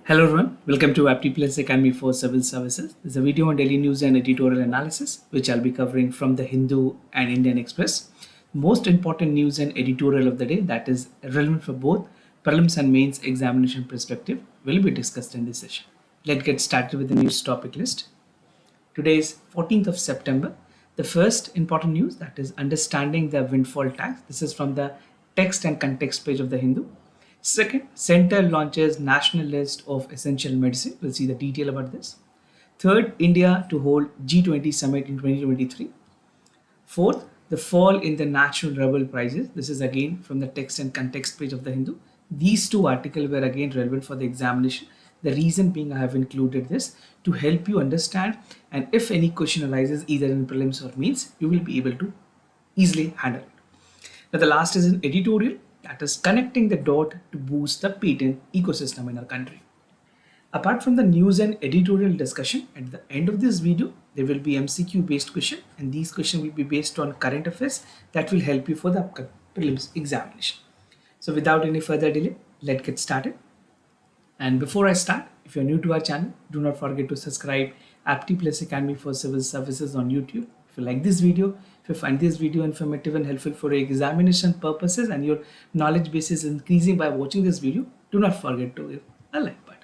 Hello everyone, welcome to Apti Plus Academy for Civil Services. This is a video on daily news and editorial analysis, which I'll be covering from the Hindu and Indian Express. Most important news and editorial of the day that is relevant for both prelims and mains examination perspective will be discussed in this session. Let's get started with the news topic list. Today is 14th of September. The first important news that is understanding the windfall tax. This is from the text and context page of the Hindu. Second, Center launches national list of essential medicine. We'll see the detail about this. Third, India to hold G20 summit in 2023. Fourth, the fall in the natural rubble prices. This is again from the text and context page of the Hindu. These two articles were again relevant for the examination. The reason being I have included this to help you understand, and if any question arises either in prelims or mains, you will be able to easily handle it. Now the last is an editorial, that is connecting the dot to boost the patent ecosystem in our country. Apart from the news and editorial discussion, at the end of this video, there will be MCQ based question, and these questions will be based on current affairs that will help you for the upcoming prelims examination. So without any further delay, let's get started. And before I start, if you're new to our channel, do not forget to subscribe Apti Plus Academy for Civil Services on YouTube. If you like this video, if you find this video informative and helpful for your examination purposes and your knowledge base is increasing by watching this video, do not forget to give a like button.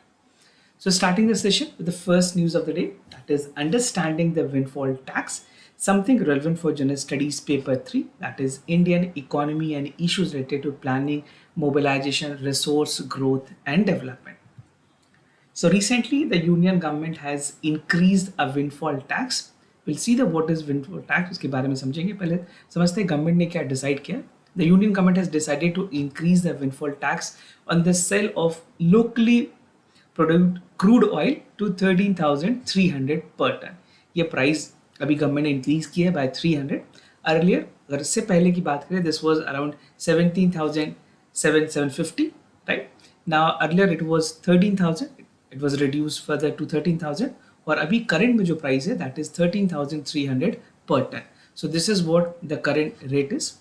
So starting the session with the first news of the day, that is understanding the windfall tax, something relevant for General Studies paper 3, that is Indian economy and issues related to planning, mobilization, resource growth and development. So recently the union government has increased a windfall tax. We'll see the what is windfall tax, उसके बारे में समझेंगे. पहले समझते हैं government ने क्या decide किया. The union government has decided to increase the windfall tax on the sale of locally produced crude oil to 13,300 per ton. ये प्राइस अभी गवर्नमेंट ने इंक्रीज किया है by 300. Earlier, अगर इससे पहले की बात करें, this was around 17,750, right? Now earlier it was 13,000. It was reduced further to 13,000. और अभी करंट में जो प्राइस है that is 13,300 per ton. So this is what the current rate is.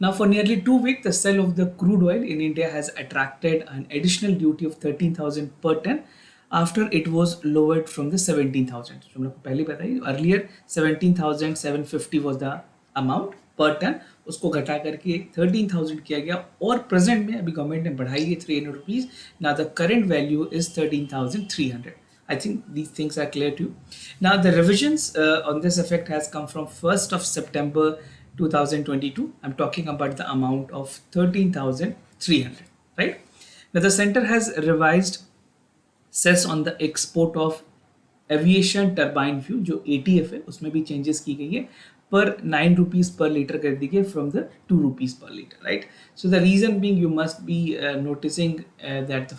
Now for nearly 2 weeks, the sale of the crude oil in India has attracted an additional duty of 13,000 per ton after it was lowered from the 17,000. जो हमने पहले बताया, earlier 17,750 was the amount per ton, उसको घटा करके 13,000 किया गया और प्रेजेंट में अभी गवर्नमेंट ने बढ़ाई है 300 rupees. Now the current value is 13,300. I think these things are clear to you. Now the revisions on this effect has come from 1st of September 2022. I'm talking about the amount of 13,300, right? Now the center has revised cess on the export of aviation turbine fuel, जो ATF है, उसमें भी changes की गई है, पर 9 rupees per liter कर दी गई from the 2 rupees per liter, right? So the reason being you must be noticing that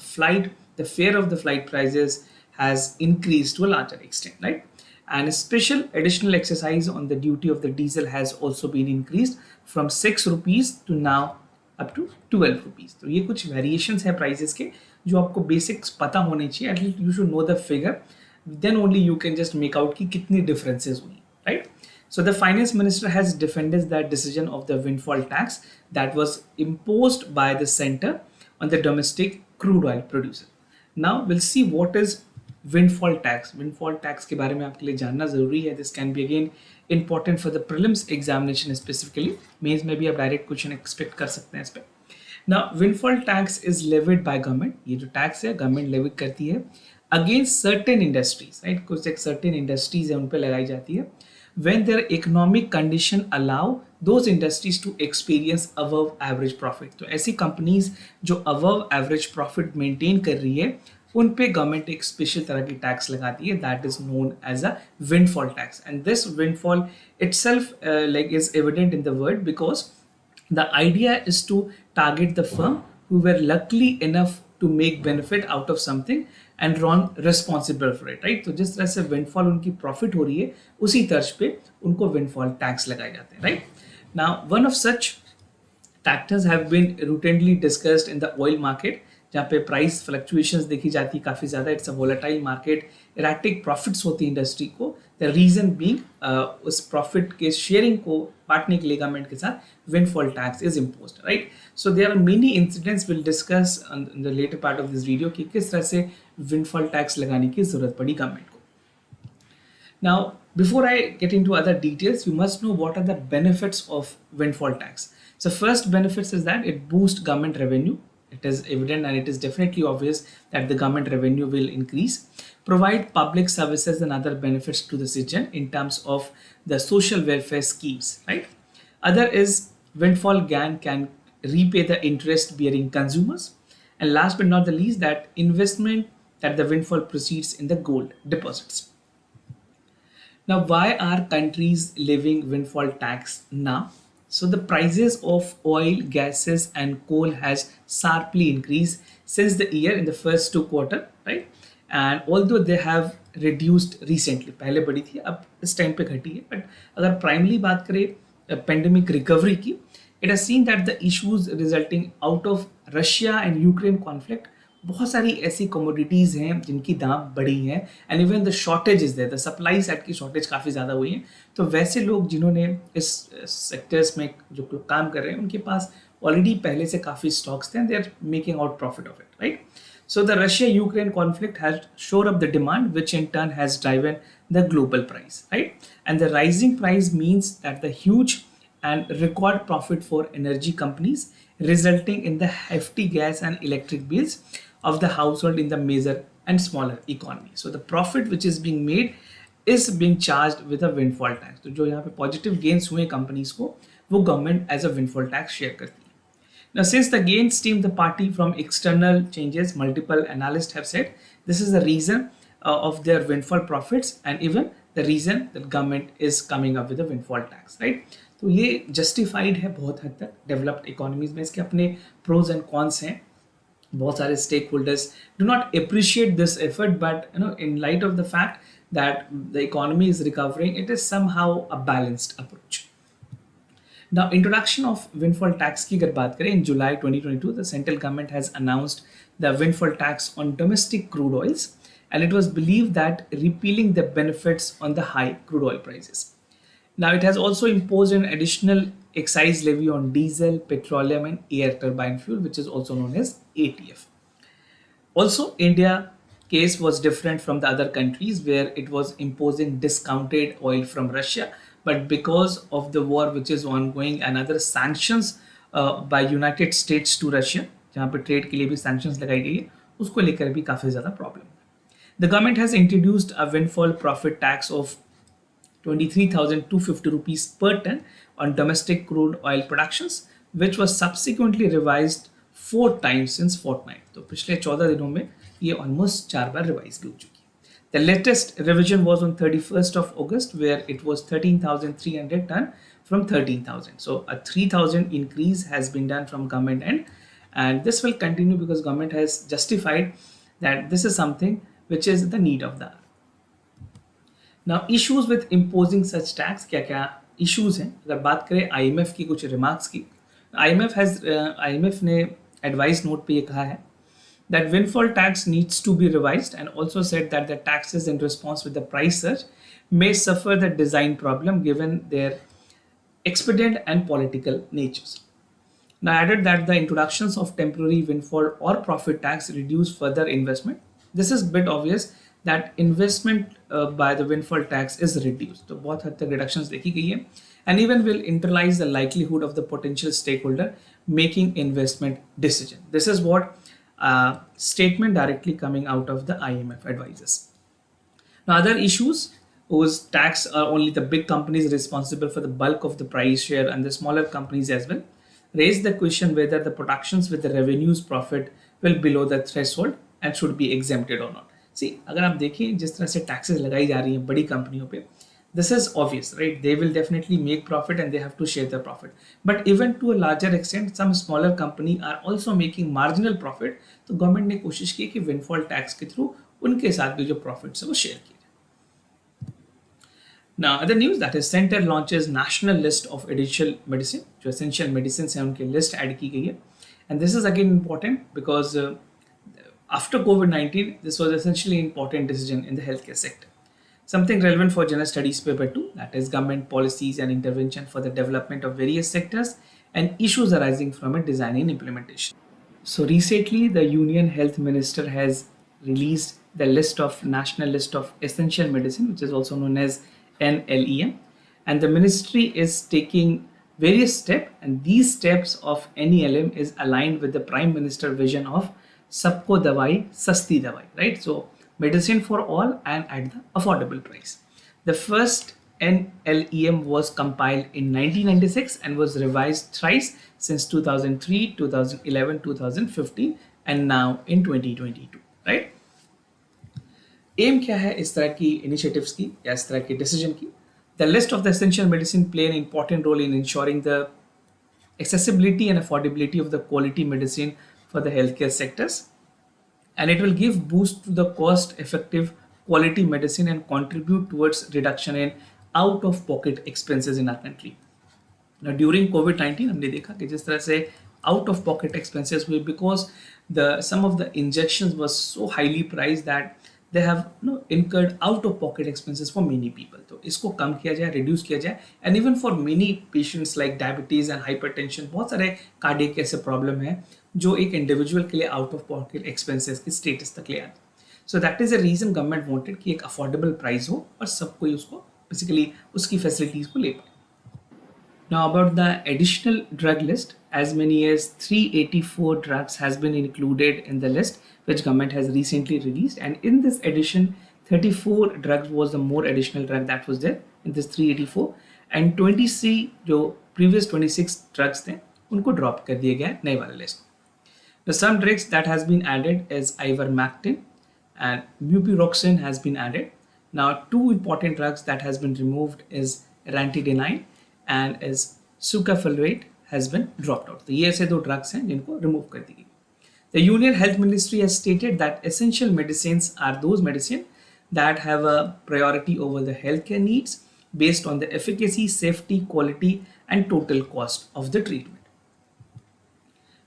the fare of the flight prices has increased to a larger extent, right? And a special additional exercise on the duty of the diesel has also been increased from 6 rupees to now up to 12 rupees. तो ये कुछ variations है prices के जो आपको basics पता होने चाहिए. At least you should know the figure. Then only you can just make out कि कितनी differences हुई, right? So the finance minister has defended that decision of the windfall tax that was imposed by the center on the domestic crude oil producer. Now we'll see what is windfall tax. Windfall tax के बारे में आपके लिए जानना जरूरी है. This can be again important for the prelims examination specifically. Mains में भी आप direct question expect कर सकते हैं इस पे. Now windfall tax is levied by government. ये जो tax है government levy करती है against certain industries, right? कुछ एक certain industries है उन पे लगाई जाती है. When their economic condition allow those industries to experience above average profit. तो ऐसी companies जो above average profit maintain कर रही है उन पे गवर्नमेंट एक स्पेशल तरह की टैक्स लगाती है that is known as a windfall tax. And this windfall itself like is evident in the word because the idea is to target the firm who were luckily enough to make benefit out of something and weren't responsible for it, right? तो जिस तरह से windfall उनकी profit हो रही है उसी तर्ज पे उनको विंडफॉल टैक्स लगाए जाते हैं, right? Now one of such factors have been routinely discussed in the oil market जहाँ पे प्राइस फ्लक्चुएशंस देखी जाती है काफ़ी ज़्यादा. It's a volatile market. Erratic profits होती है इंडस्ट्री को. द रीज़न बीइंग उस प्रॉफिट के शेयरिंग को बांटने के लिए गवर्नमेंट के साथ windfall tax is imposed, right. So there are many incidents will discuss in the latter part of this video कि किस तरह से विंडफॉल टैक्स लगाने की जरूरत पड़ी गवर्नमेंट को. Now, before I get into other details, you must know what are the benefits of windfall tax. So first benefits is that it boosts government revenue. It is evident and it is definitely obvious that the government revenue will increase. Provide public services and other benefits to the citizen in terms of the social welfare schemes, right? Other is windfall gain can repay the interest bearing consumers. And last but not the least, that investment that the windfall proceeds in the gold deposits. Now, why are countries levying windfall tax now? So the prices of oil, gases and coal has sharply increased since the year in the first 2 quarter, right? And although they have reduced recently, पहले बढ़ी थी, अब इस time पे घटी है. But अगर primarily बात करें पेंडेमिक रिकवरी की, it has seen that the issues resulting out of Russia and Ukraine conflict, बहुत सारी ऐसी कमोडिटीज़ हैं जिनकी दाम बढ़ी हैं. And even the shortage is there, the supply side की शॉर्टेज काफ़ी ज़्यादा हुई है. तो वैसे लोग जिन्होंने इस सेक्टर्स में जो लोग काम कर रहे हैं उनके पास ऑलरेडी पहले से काफ़ी स्टॉक्स थे and they are making out profit of it, right. So the Russia Ukraine conflict has shore up the demand which in turn has driven the global price, right. And the rising price means that the huge and record profit for energy companies, resulting in the hefty gas and electric bills of the household in the major and smaller economy. So the profit which is being made is being charged with a windfall tax. तो जो यहाँ पे positive gains हुए companies को, वो government as a windfall tax share करती है. Now, since the gains stem the party from external changes, multiple analysts have said this is the reason of their windfall profits and even the reason that government is coming up with a windfall tax, right? तो ये justified है बहुत हद तक. Developed economies में इसके अपने pros and cons हैं. बहुत सारे stakeholders do not appreciate this effort, but in light of the fact that the economy is recovering, it is somehow a balanced approach. Now introduction of windfall tax की अगर बात करें, in July 2022 the central government has announced the windfall tax on domestic crude oils and it was believed that repealing the benefits on the high crude oil prices. Now, it has also imposed an additional excise levy on diesel, petroleum and air turbine fuel, which is also known as ATF. Also, India case was different from the other countries where it was imposing discounted oil from Russia, but because of the war which is ongoing and other sanctions by United States to Russia, जहाँ पे trade के लिए भी sanctions लगाई गई है, उसको लेकर भी काफ़ी ज़्यादा problem. The government has introduced a windfall profit tax of 23,250 rupees per ton on domestic crude oil productions, which was subsequently revised 4 times since fortnight. तो पिछले 14 दिनों में ये almost 4 बार रिवाइज भी हो चुकी है. The latest revision was on 31st of August, where it was 13,300 ton from 13,000. So a 3,000 increase has been done from government end, and this will continue because government has justified that this is something which is the need of the hour. Now, issues with imposing such tax, क्या क्या issues हैं? अगर बात करें IMF की कुछ remarks की, IMF ने advice note पे ये कहा है that windfall tax needs to be revised and also said that the taxes in response with the price surge may suffer the design problem given their expedient and political natures. Now, added that the introductions of temporary windfall or profit tax reduce further investment. This is a bit obvious that investment by the windfall tax is reduced. तो बहुत हद तक reductions देखी गई है and even will internalize the likelihood of the potential stakeholder making investment decision. This is what statement directly coming out of the IMF advises. Now, other issues whose tax are only the big companies responsible for the bulk of the price share and the smaller companies as well raise the question whether the productions with the revenues profit will below the threshold and should be exempted or not. See, अगर आप देखें जिस तरह से taxes लगाई जा रही हैं बड़ी कंपनियों पे, this is obvious, right? They will definitely make profit and they have to share the profit. But even to a larger extent, some smaller company are also making marginal profit. तो government ने कोशिश की कि windfall tax के through उनके साथ भी जो प्रॉफिट्स है वो शेयर किए जाए. Now, other news that is center launches national list of essential medicine, जो essential medicines हैं उनकी list ऐड की गई है. And this is again important because After COVID-19, this was essentially an important decision in the healthcare sector. Something relevant for General Studies Paper 2, that is government policies and intervention for the development of various sectors and issues arising from it design and implementation. So recently, the Union Health Minister has released the national list of essential medicine, which is also known as NLEM, and the ministry is taking various steps, and these steps of NELM is aligned with the Prime Minister vision of Sabko Dawai, Sasti Dawai, right? So medicine for all and at the affordable price. The first NLEM was compiled in 1996 and was revised thrice since 2003, 2011, 2015 and now in 2022, right? M क्या है इस तरह की initiatives की या इस तरह के डिसीजन की? The list of the essential medicine play an important role in ensuring the accessibility and affordability of the quality medicine for the healthcare sectors, and it will give boost to the cost effective quality medicine and contribute towards reduction in out of pocket expenses in our country. Now during COVID-19 हमने देखा कि जिस तरह से out of pocket expenses हुए because some of the injections was so highly priced that they have incurred out of pocket expenses for many people. तो इसको कम किया जाए, reduce किया जाए, and even for many patients like diabetes and hypertension, बहुत सारे cardiac ऐसे problem है जो एक individual के लिए out of pocket expenses की status तक ले आते. So that is the reason government wanted कि एक affordable price हो और सब कोई उसको basically उसकी facilities को ले पाए. Now about the additional drug list, as many as 384 drugs has been included in the list which government has recently released, and in this edition 34 drugs was the more additional drug that was there in this 384 and 23 जो previous 26 drugs थे उनको drop कर दिए गए नए वाले list. The some drugs that has been added is ivermectin and bupiroxine has been added. Now two important drugs that has been removed is ranitidine and is sucralfate has been dropped out. तो ये ऐसे दो drugs हैं जिनको remove कर दी गई. The Union Health Ministry has stated that essential medicines are those medicine that have a priority over the healthcare needs based on the efficacy, safety, quality and total cost of the treatment.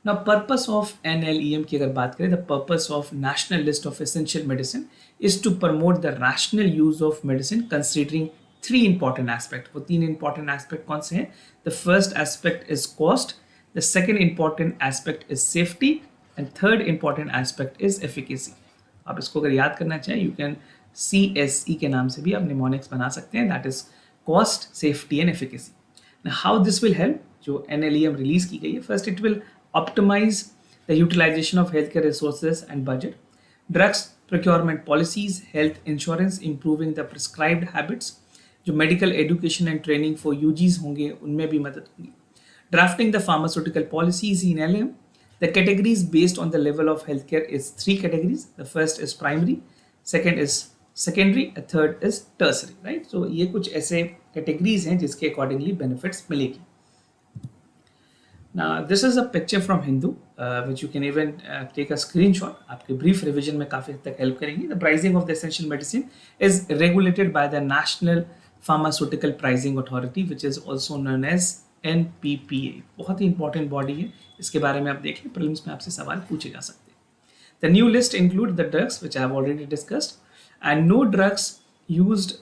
Now purpose of NLEM की अगर बात करें, the purpose of National List of Essential Medicine is to promote the rational use of medicine considering three important aspects. वो तीन important aspect कौन से हैं? The first aspect is cost, the second important aspect is safety and third important aspect is efficacy. आप इसको अगर याद करना चाहें, you can CSE के नाम से भी आप mnemonics बना सकते हैं, that is cost, safety and efficacy. Now how this will help? जो NLEM release की गई है, first it will optimize the utilization of healthcare resources and budget, drugs procurement policies, health insurance, improving the prescribed habits, जो medical education and training for UGs होंगे उनमें भी मदद होगी. Drafting the pharmaceutical policies in LM. The categories based on the level of health care is three categories. The first is primary, second is secondary, third is tertiary, right. So ये कुछ ऐसे categories हैं जिसके accordingly benefits मिलेगी. Now this is a picture from Hindu which you can even take a screenshot. आपके brief revision में काफ़ी हद तक help करेंगी. The pricing of the essential medicine is regulated by the National Pharmaceutical Pricing Authority which is also known as NPPA. बहुत ही important body है. इसके बारे में आप देख लें, prelims में आपसे सवाल पूछे जा सकते हैं. The new list include the drugs which I have already discussed, and no drugs used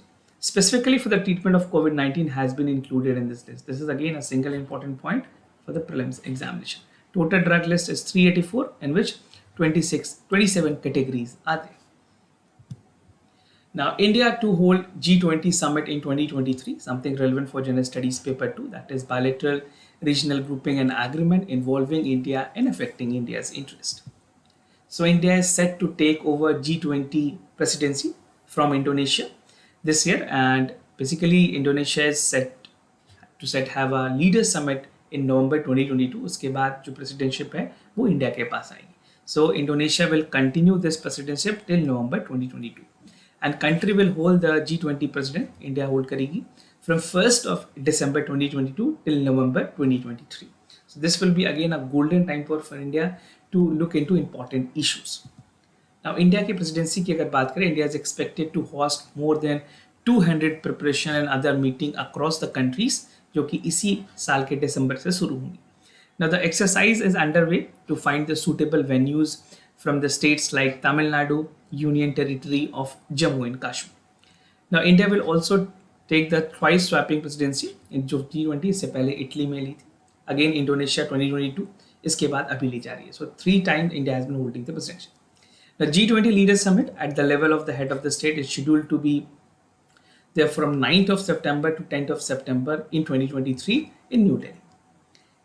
specifically for the treatment of COVID-19 has been included in this list. This is again a single important point for the prelims examination. Total drug list is 384 in which 27 categories are there. Now India to hold G20 summit in 2023, something relevant for general studies paper 2, that is bilateral regional grouping and agreement involving India and affecting India's interest. So India is set to take over G20 presidency from Indonesia this year, and basically Indonesia is set to have a leader summit in November 2022. उसके बाद जो presidency है वो India के पास आएगी. So Indonesia will continue this presidency till November 2022, and country will hold the G20 president. India hold करेगी from 1st of December 2022 till November 2023. So this will be again a golden time for India to look into important issues. Now India की presidency की अगर बात करें, India is expected to host more than 200 preparation and other meeting across the countries जो कि इसी साल के दिसंबर से शुरू होंगी. Now the exercise is underway to find the suitable venues from the states like Tamil Nadu, Union Territory of Jammu and Kashmir. Now India will also take the twice swapping presidency in जो G20 इससे पहले Italy में ली थी, again Indonesia 2022, इसके बाद अभी ली जा रही है. So 3 times India has been holding the presidency. The G20 Leaders Summit at the level of the head of the state is scheduled to be there from 9th of September to 10th of September in 2023 in New Delhi.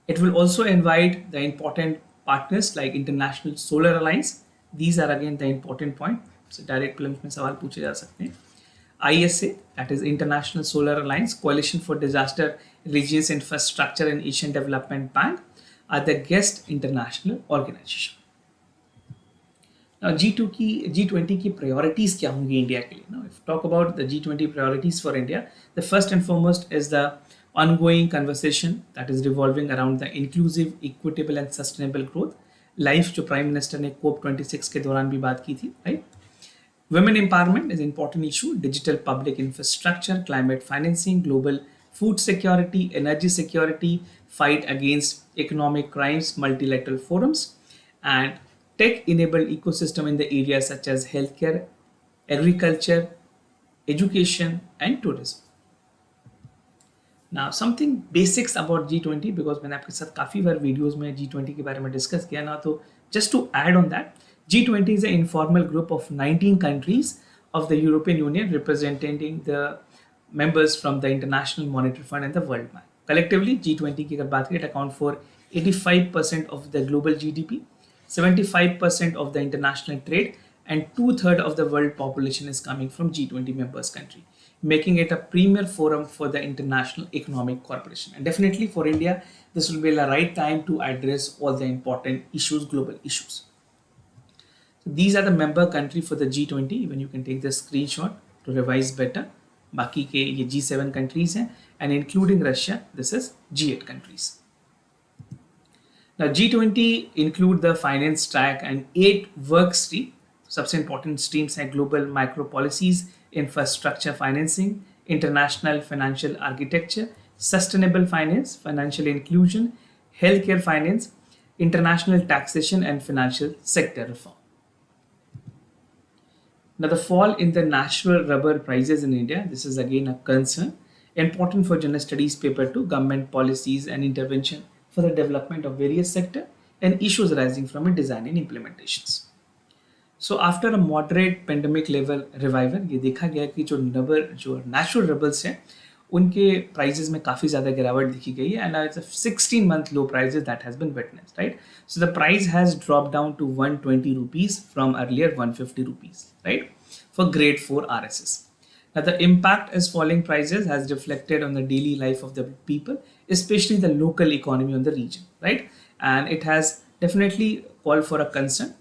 It will also invite the important partners like International Solar Alliance. These are again the important point. So direct prelims में सवाल पूछे जा सकते हैं. ISA, that is International Solar Alliance, Coalition for Disaster Resilience Infrastructure and Asian Development Bank are the guest international organization. Now G20 की priorities क्या होंगी India के लिए? Now if talk about the G20 priorities for India, the first and foremost is the ongoing conversation that is revolving around the inclusive, equitable and sustainable growth. Life जो prime minister ने COP26 के दौरान भी बात की थी, right? Women empowerment is an important issue. Digital public infrastructure, climate financing, global food security, energy security, fight against economic crimes, multilateral forums, and tech-enabled ecosystem in the areas such as healthcare, agriculture, education, and tourism. Now, something basics about G20 because मैंने आपके साथ काफ़ी बार videos में G20 के बारे में discuss किया ना, तो just to add on that, G20 is an informal group of 19 countries of the European Union representing the members from the International Monetary Fund and the World Bank. Collectively, G20 की अगर बात करें, it account for 85% of the global GDP, 75% of the international trade, and 2/3 of the world population is coming from G20 members country, making it a premier forum for the international economic cooperation. And definitely for India, this will be the right time to address all the important issues, global issues. So these are the member country for the G20. Even you can take the screenshot to revise better. बाकी के ये G7 countries हैं, and including Russia, this is G8 countries. Now G20 include the finance track and 8 work stream. सबसे important streams हैं global micro policies, infrastructure financing, international financial architecture, sustainable finance, financial inclusion, healthcare finance, international taxation, and financial sector reform. Now, the fall in the natural rubber prices in India, this is again a concern. Important for General Studies Paper 2, government policies and intervention for the development of various sectors and issues arising from it, design and implementations. So, after a moderate pandemic level revival, ये देखा गया कि जो natural rubbers हैं, उनके prices में काफ़ी ज़्यादा गिरावट दिखी गई है, and it's a 16-month low prices that has been witnessed, right? So the price has dropped down to 120 rupees from earlier 150 rupees, right? For grade 4 RSS. Now the impact as falling prices has reflected on the daily life of the people, especially the local economy on the region, right? And it has definitely called for a concern.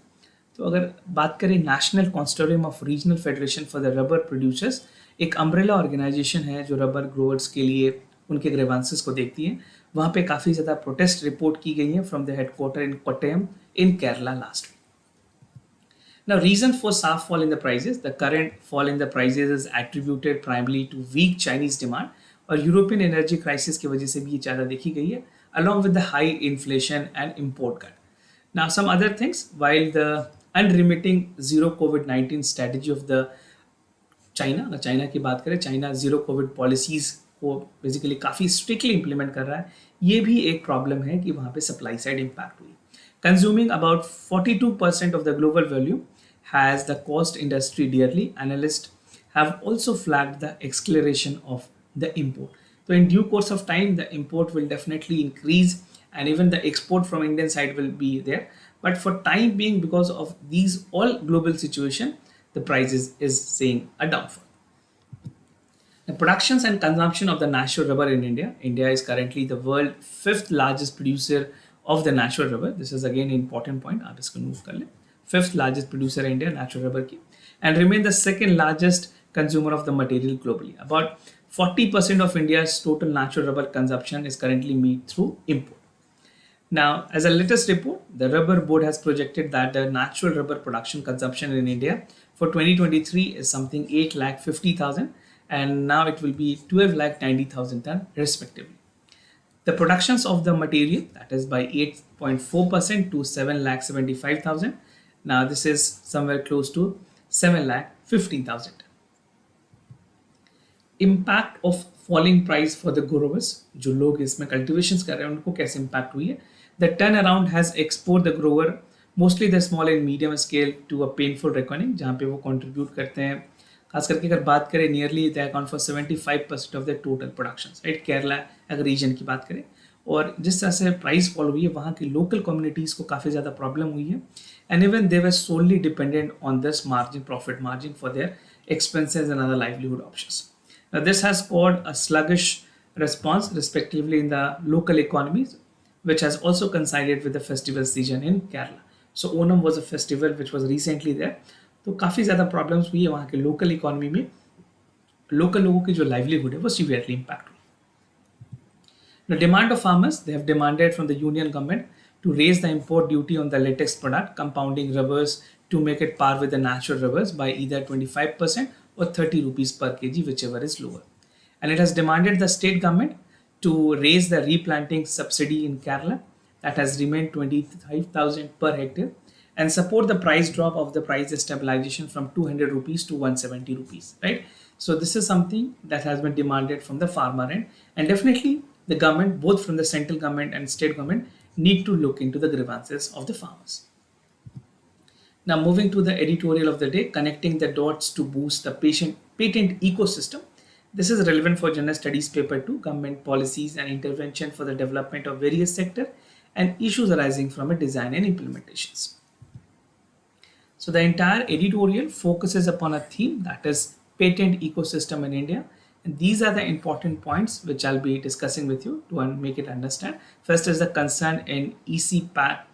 तो अगर बात करें national consortium of regional federation for the rubber producers, एक umbrella organisation है जो rubber growers के लिए उनके ग्रीवांसेस को देखती है. वहाँ पे काफ़ी ज़्यादा प्रोटेस्ट रिपोर्ट की गई है from the headquarter in Kottayam in Kerala last week. Now, reason for sharp fall in the prices, the current fall in the prices is attributed primarily to weak Chinese demand और यूरोपियन एनर्जी क्राइसिस की वजह से भी ये ज़्यादा देखी गई है, along with the high inflation and import cut. Now, some other things, while the unremitting zero COVID-19 strategy of the China, अगर चाइना की बात करें, चाइना जीरो कोविड पॉलिसीज़ को बेसिकली काफ़ी स्ट्रिक्टली इंप्लीमेंट कर रहा है, ये भी एक प्रॉब्लम है कि वहाँ पे सप्लाई साइड इम्पैक्ट हुई. Consuming about 42% of the global volume has the cost industry dearly. Analysts have also flagged the acceleration of the import. So in due course of time, the import will definitely increase and even the export from Indian side will be there. But for time being, because of these all global situation, the prices is seeing a downfall. The productions and consumption of the natural rubber in India. India is currently the world's 5th largest producer of the natural rubber. This is again an important point. आप इसको move कर लें. 5th largest producer in India natural rubber की, and remain the 2nd largest consumer of the material globally. About 40% of India's total natural rubber consumption is currently made through import. Now, as a latest report, the Rubber Board has projected that the natural rubber production consumption in India for 2023 is something 8,50,000 and now it will be 12,90,000 ton respectively. The productions of the material, that is by 8.4% to 7,75,000. Now this is somewhere close to 7,15,000. Impact of falling price for the growers, जो लोग इसमें cultivation कर रहे हैं उनको कैसे impact हुई है. The turn around has export the grower mostly the small and medium scale to a painful recording, जहाँ पे वो कंट्रीब्यूट करते हैं. खास करके अगर बात करें nearly they account for 75% of the total production, right. Kerala अगर रीजन की बात करें, और जिस तरह से प्राइस फॉल हुई है वहाँ की लोकल कम्युनिटीज़ को काफ़ी ज़्यादा प्रॉब्लम हुई है. And even they were solely dependent on this margin, profit margin for their expenses and other livelihood options. Now, this has caused a sluggish response, respectively, in the local economies, which has also coincided with the festival season in Kerala. So, Onam was a festival which was recently there. तो काफ़ी ज़्यादा problems हुई है वहाँ के local economy में. Local लोगों की जो लाइवलीहुड है वो सीवियरली इम्पैक्ट हुई. The demand of farmers, they have demanded from the union government to raise the import duty on the latex product, compounding rubbers, to make it par with the natural rubbers by either 25% or 30 rupees per kg, whichever is lower. And it has demanded the state government to raise the replanting subsidy in Kerala that has remained 25,000 per hectare, and support the price drop of the price stabilization from 200 rupees to 170 rupees, right? So this is something that has been demanded from the farmer end, and definitely the government, both from the central government and state government, need to look into the grievances of the farmers. Now moving to the editorial of the day, connecting the dots to boost the patent ecosystem. This is relevant for General Studies Paper 2, Government Policies and Intervention for the Development of Various Sectors and Issues Arising from a Design and Implementations. So the entire editorial focuses upon a theme, that is patent ecosystem in India. And these are the important points which I'll be discussing with you to make it understand. First is the concern in EC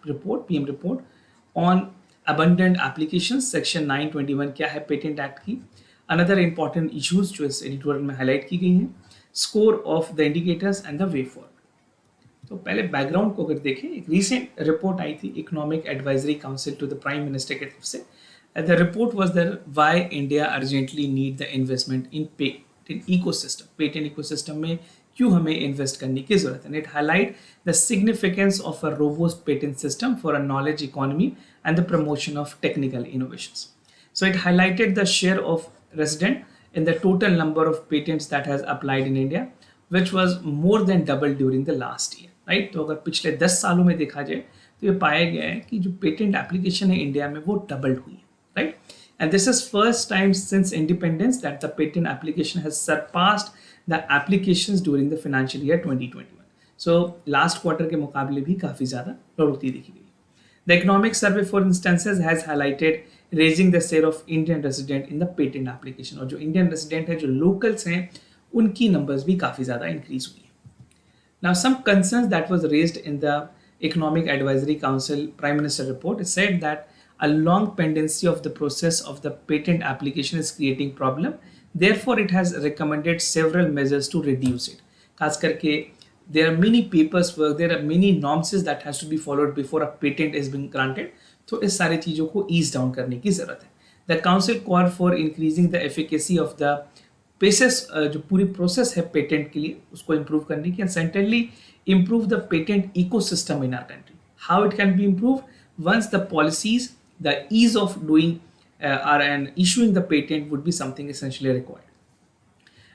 report, PM report on abundant applications, section 921 क्या है patent act की. Another important issues जो इस editorial में highlight की गई हैं, score of the indicators and the way forward. तो पहले बैकग्राउंड को अगर देखें, एक रीसेंट रिपोर्ट आई थी economic advisory council to the prime minister की तरफ से. The report was that why India urgently need the investment in patent ecosystem. Patent ecosystem में क्यों हमें इन्वेस्ट करने की जरूरत है. It highlight the significance of a robust patent system for a knowledge economy and the promotion of technical innovations. So it highlighted the share of resident in the total number of patents that has applied in India, which was more than double during the last year, right? तो अगर पिछले 10 सालों में देखा जाए तो ये पाया गया है कि जो पेटेंट एप्लीकेशन है इंडिया में वो डबल्ड हुई है, right. And this is first time since independence that the patent application has surpassed the applications during the financial year 2021. So last quarter के मुकाबले भी काफ़ी ज़्यादा प्रवृत्ति देखी गई. The Economic Survey, for instance, has highlighted raising the share of Indian resident in the patent application. और जो Indian resident है, जो locals हैं, उनकी numbers भी काफ़ी ज़्यादा increase हुई है. Now, some concerns that was raised in the Economic Advisory Council Prime Minister report, it said that a long pendency of the process of the patent application is creating problem. Therefore, it has recommended several measures to reduce it. खास करके there are many papers work, there are many norms that has to be followed before a patent is being granted. तो इस सारी चीज़ों को ease down करने की ज़रूरत है. The council called for increasing the efficacy of the process, जो पूरी process है patent के लिए उसको improve करने की, and centrally improve the patent ecosystem in our country. How it can be improved? Once the policies, the ease of doing and issuing the patent would be something essentially required.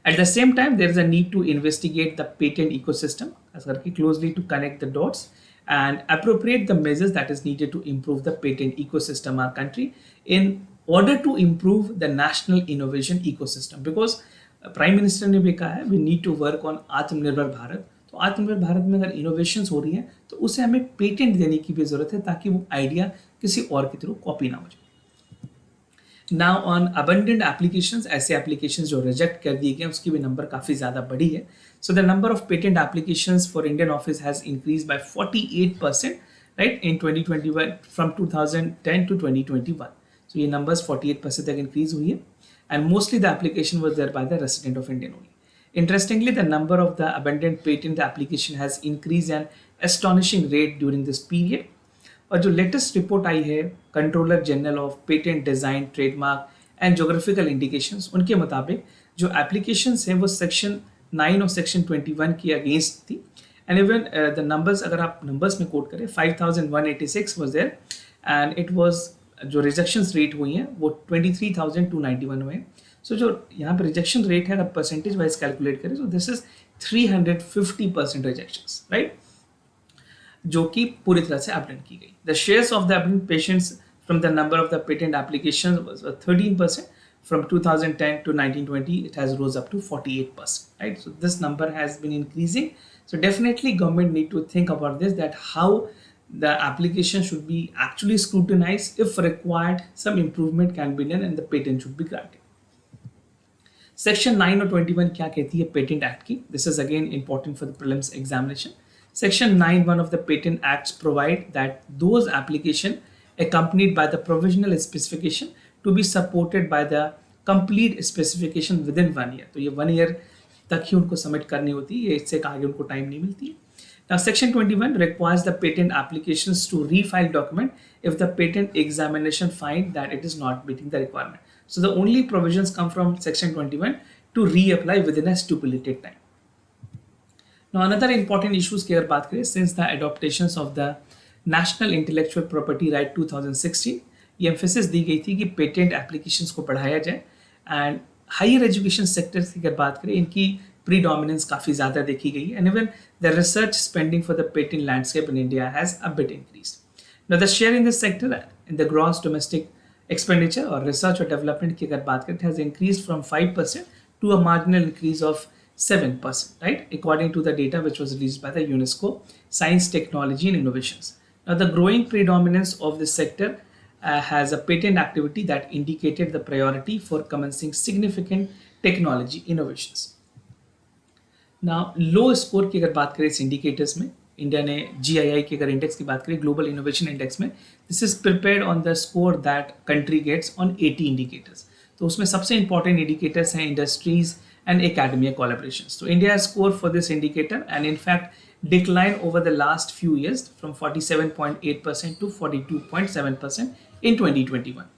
At the same time, there is a need to investigate the patent ecosystem closely to connect the dots and appropriate the measures that is needed to improve the patent ecosystem in our country in order to improve the national innovation ecosystem. Because Prime Minister ने भी कहा है we need to work on आत्मनिर्भर भारत. तो आत्मनिर्भर भारत में अगर innovations हो रही हैं तो उसे हमें पेटेंट देने की भी ज़रूरत है ताकि वो आइडिया किसी और की तरह कॉपी ना हो जाए. Now on abundant applications, ऐसे applications जो reject कर दिए गए उसकी भी नंबर काफ़ी ज़्यादा बढ़ी है. So the number of patent applications for Indian office has increased by 48%, right, in 2021 from 2010 to 2021. So ये numbers 48% तक increase हुई है, and mostly the application was there by the resident of Indian only. Interestingly, the number of the abundant patent application has increased an astonishing rate during this period. और जो latest report आई है controller general of patent design trademark and geographical indications, उनके मुताबिक जो applications हैं वो section 9 और section 21 के अगेंस्ट थी. एंड इवन द नंबर्स अगर आप नंबर्स में कोट करें 5,186 was there and it was जो रिजेक्शंस रेट हुई हैं वो 23,291 हुए हैं. सो जो यहाँ पे रिजेक्शन रेट है अगर परसेंटेज वाइज कैलकुलेट करें, so this is 350% rejections, right, जो कि पूरी तरह से एबलेंट की गई. द शेयर्स ऑफ द एबलेंट patients from the number of the patent applications was 13%. From 2010 to 1920, it has rose up to 48%, right? So this number has been increasing. So definitely government need to think about this, that how the application should be actually scrutinized. If required, some improvement can be done and the patent should be granted. Section 9 और 21 क्या कहती है patent act की? This is again important for the prelims examination. Section 9(1) of the Patent Acts provide that those application accompanied by the provisional specification to be supported by the complete specification within 1 year. तो ये 1 year तक ही उनको submit करनी होती है, इससे आगे उनको टाइम नहीं मिलती है. Now section 21 requires the patent applications to refile document if the patent examination find that it is not meeting the requirement. So the only provisions come from section 21 to reapply within a stipulated time. Now another important issues की अगर बात करें, since the adaptations of the National Intellectual Property Right 2016, ये emphasis दी गई थी कि patent applications को बढ़ाया जाए. एंड हायर एजुकेशन सेक्टर की अगर बात करें, इनकी प्रीडोमिनेंस काफ़ी ज़्यादा देखी गई है. And even the research spending for the patent landscape in India has a bit increase. Now the share in this sector in the gross domestic expenditure और रिसर्च और डेवलपमेंट की अगर बात करें, has increase from 5% to a marginal increase of 7%, right, according to the data which was released by the UNESCO Science, Technology and Innovations. Now the growing predominance of this sector has a patent activity that indicated the priority for commencing significant technology innovations. Now low score की अगर बात करें इस indicators में, India ने GII की अगर index की बात करें, ग्लोबल इनोवेशन इंडेक्स में, this is prepared on the score that country gets on 80 indicators. तो उसमें सबसे इंपॉर्टेंट इंडिकेटर्स हैं industries and academia collaborations. So India has scored for this indicator and in fact declined over the last few years from 47.8% to 42.7% in 2021.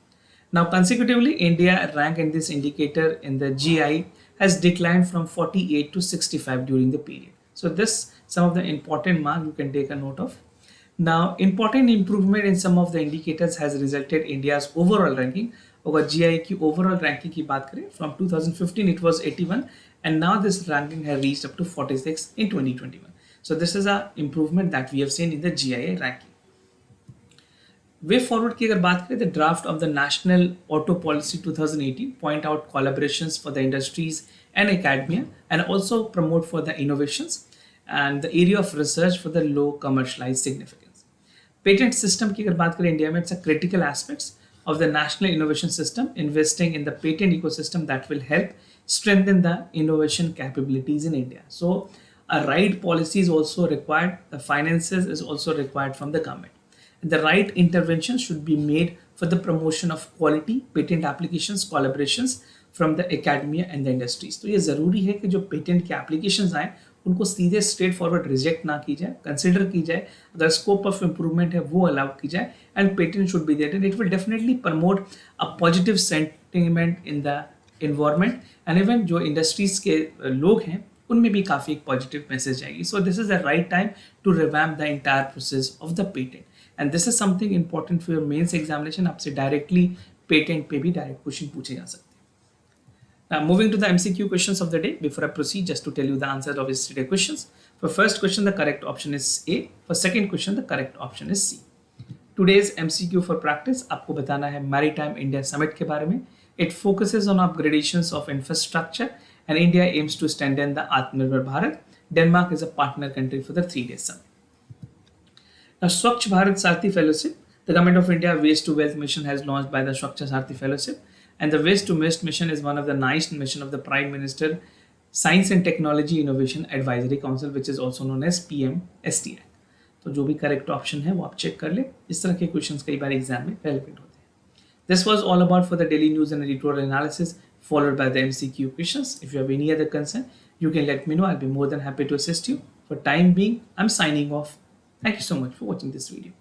Now consecutively, India rank in this indicator in the GI has declined from 48 to 65 during the period. So this some of the important mark you can take a note of. Now important improvement in some of the indicators has resulted India's overall ranking. अगर GI की overall ranking की बात करें, from 2015 it was 81 and now this ranking has reached up to 46 in 2021. So this is a improvement that we have seen in the GI ranking. Way forward की अगर बात करें, the draft of the National Auto Policy 2018 point out collaborations for the industries and academia and also promote for the innovations and the area of research for the low commercialized significance. Patent system की अगर बात करें India में, it's a critical aspects of the national innovation system, investing in the patent ecosystem that will help strengthen the innovation capabilities in India. So a right policy is also required, the finances is also required from the government. And the right intervention should be made for the promotion of quality patent applications, collaborations from the academia and the industries. तो ये ज़रूरी है कि जो patent के applications आए उनको सीधे स्ट्रेट फॉरवर्ड रिजेक्ट ना की जाए, कंसिडर की जाए, अगर स्कोप ऑफ इम्प्रूवमेंट है वो अलाउ की जाए and patent should be there. It will definitely promote a positive sentiment in the environment and even जो इंडस्ट्रीज के लोग हैं उनमें भी काफ़ी एक पॉजिटिव मैसेज आएगी. So this is the right time to revamp the entire process of the patent and this is something important for your mains examination. आपसे डायरेक्टली पेटेंट पे भी डायरेक्ट क्वेश्चन पूछे जा सकते हैं. Now moving to the MCQ questions of the day. Before I proceed, just to tell you the answers of yesterday's questions. For first question, the correct option is A. For second question, the correct option is C. Today's MCQ for practice आपको बताना है Maritime India Summit के बारे में. It focuses on upgradations of infrastructure and India aims to strengthen the Atmanirbhar Bharat. Denmark is a partner country for the 3-day summit. Now Swachh Bharat Sarthi Fellowship. The Government of India Waste to Wealth Mission has launched by the Swachh Sarthi Fellowship. And the Waste to Waste mission is one of the nice mission of the Prime Minister Science and Technology Innovation Advisory Council, which is also known as PMSTI. तो जो भी correct option है वो आप check कर ले. इस तरह के क्वेश्चंस कई बार एग्जाम में रेलेवेंट होते हैं. This was all about for the daily news and editorial analysis followed by the MCQ questions. If you have any other concern, you can let me know. I'll be more than happy to assist you. For time being, I'm signing off. Thank you so much for watching this video.